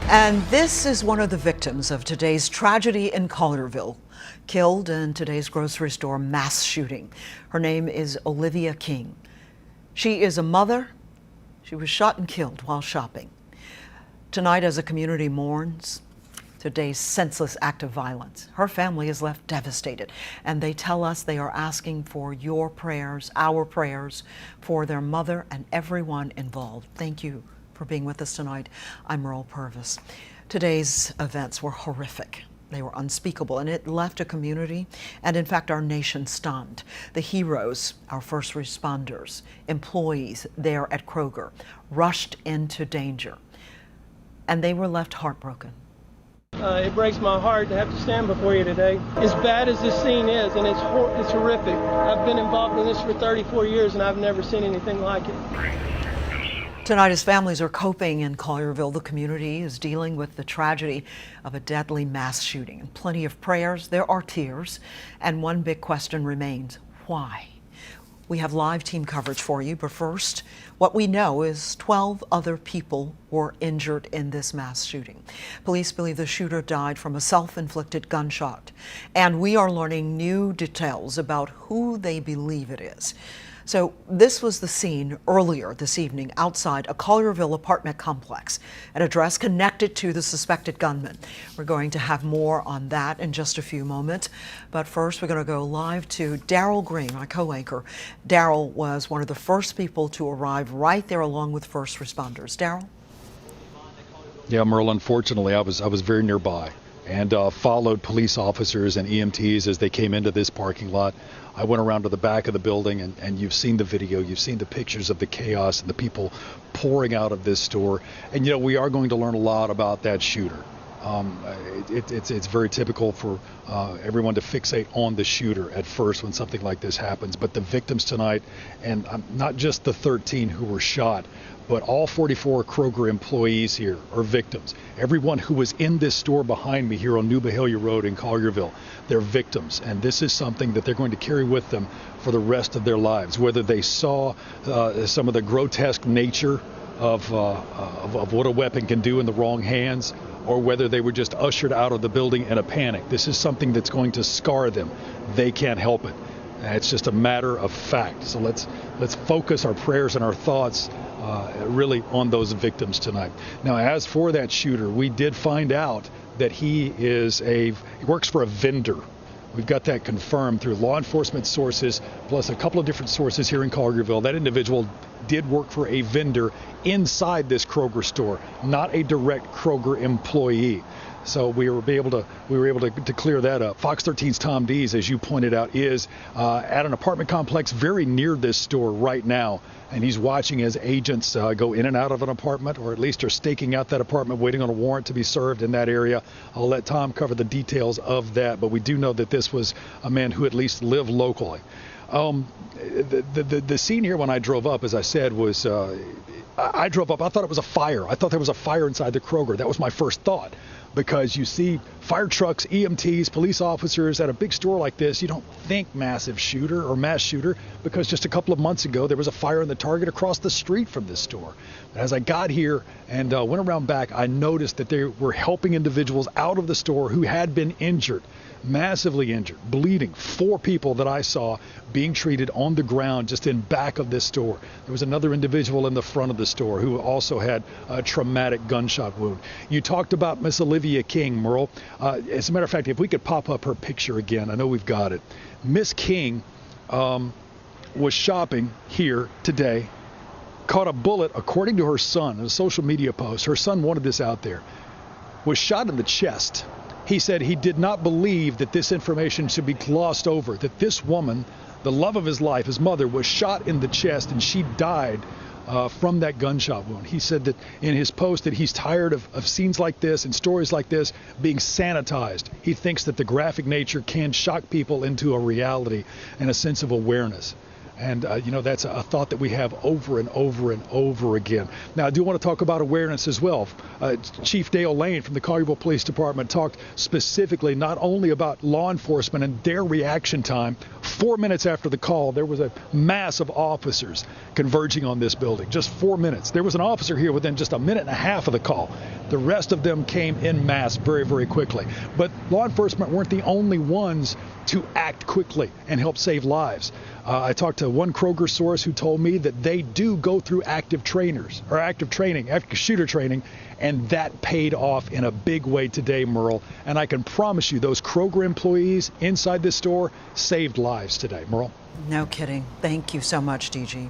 And this is one of the victims of today's tragedy in Collierville, killed in today's grocery store mass shooting. Her name is Olivia King. She is a mother. She was shot and killed while shopping. Tonight, as a community mourns today's senseless act of violence, her family is left devastated, and they tell us they are asking for your prayers, our prayers, for their mother and everyone involved. Thank you for being with us tonight. I'm Merle Purvis. Today's events were horrific. They were unspeakable, and it left a community and, in fact, our nation stunned. The heroes, our first responders, employees there at Kroger, rushed into danger, and they were left heartbroken. It breaks my heart to have to stand before you today. As bad as this scene is, and it's horrific. I've been involved in this for 34 years, and I've never seen anything like it. Tonight, as families are coping in Collierville, the community is dealing with the tragedy of a deadly mass shooting. And plenty of prayers, there are tears, and one big question remains: why? We have live team coverage for you, but first, what we know is 12 other people were injured in this mass shooting. Police believe the shooter died from a self-inflicted gunshot, and we are learning new details about who they believe it is. So this was the scene earlier this evening outside a Collierville apartment complex, an address connected to the suspected gunman. We're going to have more on that in just a few moments. But first, we're going to go live to Daryl Green, my co-anchor. Daryl was one of the first people to arrive right there along with first responders. Daryl? Yeah, Merle, unfortunately, I was very nearby and followed police officers and EMTs as they came into this parking lot. I went around to the back of the building, and you've seen the video, you've seen the pictures of the chaos and the people pouring out of this store. And, you know, we are going to learn a lot about that shooter. It's very typical for everyone to fixate on the shooter at first when something like this happens. But the victims tonight, and not just the 13 who were shot, but all 44 Kroger employees here are victims. Everyone who was in this store behind me here on New Mahalia Road in Collierville, they're victims. And this is something that they're going to carry with them for the rest of their lives. Whether they saw some of the grotesque nature of what a weapon can do in the wrong hands, or whether they were just ushered out of the building in a panic. This is something that's going to scar them. They can't help it. It's just a matter of fact. So let's focus our prayers and our thoughts really on those victims tonight. Now, as for that shooter, we did find out that he works for a vendor. We've got that confirmed through law enforcement sources, plus a couple of different sources here in Collierville. That individual did work for a vendor inside this Kroger store, not a direct Kroger employee. So we were able to clear that up. FOX13's Tom Dees, as you pointed out, is at an apartment complex very near this store right now, and he's watching as agents go in and out of an apartment, or at least are staking out that apartment, waiting on a warrant to be served in that area. I'll let Tom cover the details of that, but we do know that this was a man who at least lived locally. The scene here when I drove up, as I said, was I drove up. I thought it was a fire. I thought there was a fire inside the Kroger. That was my first thought, because you see fire trucks, EMTs, police officers at a big store like this. You don't think massive shooter or mass shooter, because just a couple of months ago there was a fire in the Target across the street from this store. But as I got here and went around back, I noticed that they were helping individuals out of the store who had been injured, massively injured, bleeding. 4 people that I saw being treated on the ground just in back of this store. There was another individual in the front of the store who also had a traumatic gunshot wound. You talked about Miss Olivia King, Merle. As a matter of fact, if we could pop up her picture again, I know we've got it. Miss King was shopping here today, caught a bullet, according to her son, in a social media post. Her son wanted this out there. Was shot in the chest. He said he did not believe that this information should be glossed over, that this woman, the love of his life, his mother, was shot in the chest, and she died from that gunshot wound. He said that in his post that he's tired of scenes like this and stories like this being sanitized. He thinks that the graphic nature can shock people into a reality and a sense of awareness. And, that's a thought that we have over and over and over again. Now, I do want to talk about awareness as well. Chief Dale Lane from the Collierville Police Department talked specifically not only about law enforcement and their reaction time. 4 minutes after the call, there was a mass of officers converging on this building. Just 4 minutes. There was an officer here within just a minute and a half of the call. The rest of them came en masse very, very quickly. But law enforcement weren't the only ones to act quickly and help save lives. I talked to one Kroger source who told me that they do go through active shooter training, and that paid off in a big way today, Merle. And I can promise you those Kroger employees inside this store saved lives today, Merle. No kidding. Thank you so much, DG.